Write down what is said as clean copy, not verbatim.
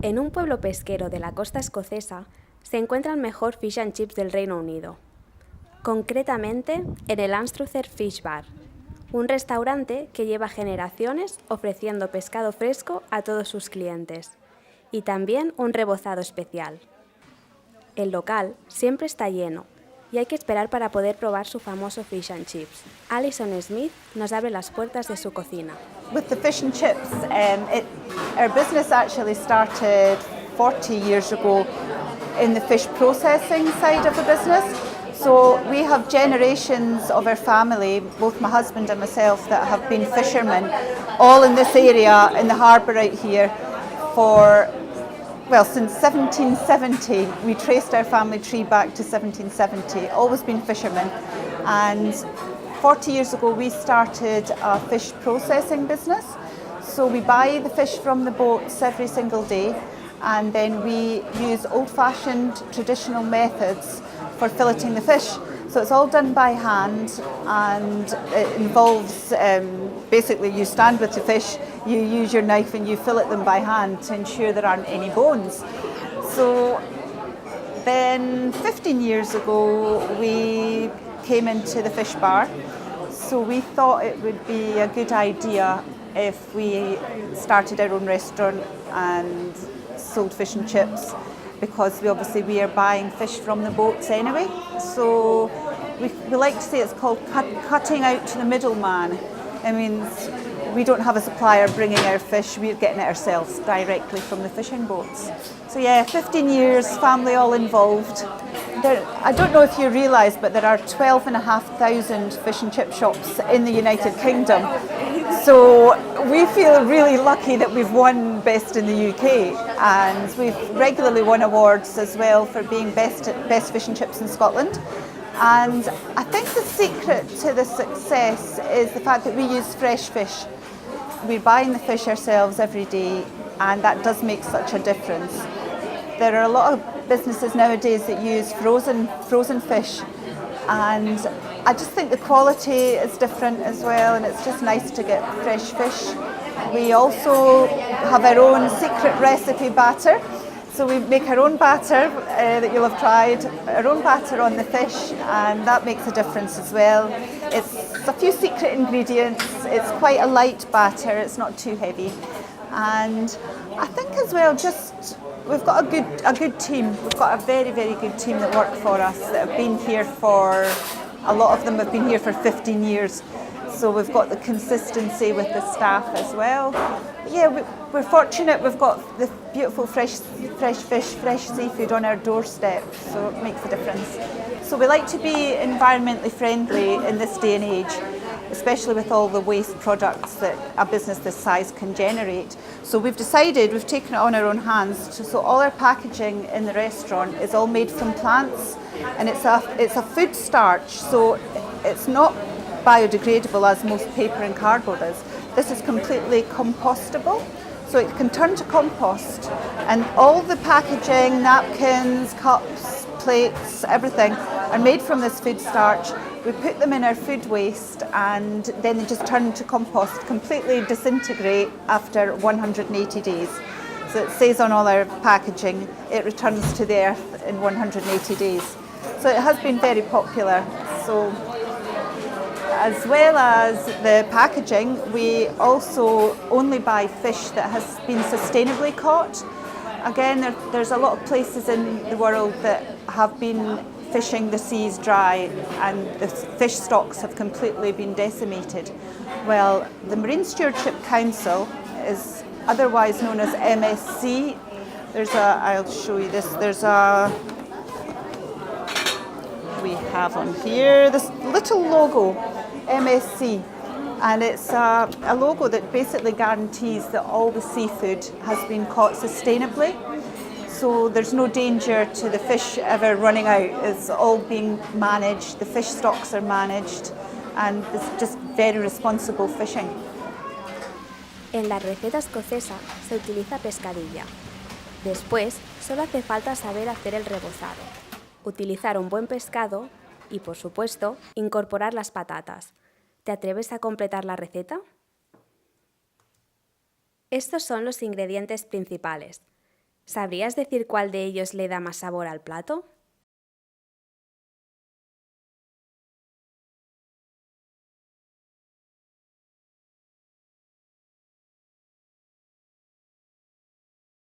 En un pueblo pesquero de la costa escocesa se encuentra el mejor fish and chips del Reino Unido, concretamente en el Anstruther Fish Bar, un restaurante que lleva generaciones ofreciendo pescado fresco a todos sus clientes y también un rebozado especial. El local siempre está lleno y hay que esperar para poder probar su famoso fish and chips. Alison Smith nos abre las puertas de su cocina. With the fish and chips, our business actually started 40 years ago in the fish processing side of the business. So we have generations of our family, both my husband and myself, that have been fishermen, all in this area, in the harbour out here, since 1770. We traced our family tree back to 1770, always been fishermen. And 40 years ago we started a fish processing business. So we buy the fish from the boats every single day, and then we use old-fashioned traditional methods for filleting the fish. So it's all done by hand, and it involves basically you stand with the fish, you use your knife and you fillet them by hand to ensure there aren't any bones. So then 15 years ago we came into the fish bar. So we thought it would be a good idea if we started our own restaurant and sold fish and chips, because we are buying fish from the boats anyway. So we like to say it's called cutting out to the middleman. It means we don't have a supplier bringing our fish, we're getting it ourselves directly from the fishing boats. So yeah, 15 years, family all involved. I don't know if you realise, but there are 12,500 fish and chip shops in the United Kingdom. So we feel really lucky that we've won Best in the UK, and we've regularly won awards as well for being best fish and chips in Scotland. And I think the secret to the success is the fact that we use fresh fish. We're buying the fish ourselves every day, and that does make such a difference. There are a lot of businesses nowadays that use frozen fish, and I just think the quality is different as well, and it's just nice to get fresh fish. We also have our own secret recipe batter. So we make our own batter that you'll have tried, our own batter on the fish, and that makes a difference as well. It's a few secret ingredients, it's quite a light batter, it's not too heavy. And I think as well, we've got a good team. We've got a very, very good team that work for us, that have been here a lot of them have been here for 15 years. So we've got the consistency with the staff as well. Yeah, we're fortunate, we've got the beautiful fresh fish, fresh seafood on our doorstep, so it makes a difference. So we like to be environmentally friendly in this day and age, especially with all the waste products that a business this size can generate. So we've taken it on our own hands, so all our packaging in the restaurant is all made from plants, and it's a food starch, so it's not biodegradable as most paper and cardboard is. This is completely compostable, so it can turn to compost, and all the packaging, napkins, cups, plates, everything are made from this food starch. We put them in our food waste, and then they just turn to compost, completely disintegrate after 180 days. So it says on all our packaging, it returns to the earth in 180 days. So it has been very popular. So as well as the packaging, we also only buy fish that has been sustainably caught. Again, there's a lot of places in the world that have been fishing the seas dry, and the fish stocks have completely been decimated. Well, the Marine Stewardship Council is otherwise known as MSC. I'll show you this, we have on here this little logo, MSC, and it's a logo that basically guarantees that all the seafood has been caught sustainably. So there's no danger to the fish ever running out. It's all being managed, the fish stocks are managed, and it's just very responsible fishing. En la receta escocesa se utiliza pescadilla. Después, solo hace falta saber hacer el rebozado, utilizar un buen pescado y, por supuesto, incorporar las patatas. ¿Te atreves a completar la receta? Estos son los ingredientes principales: ¿Sabrías decir cuál de ellos le da más sabor al plato?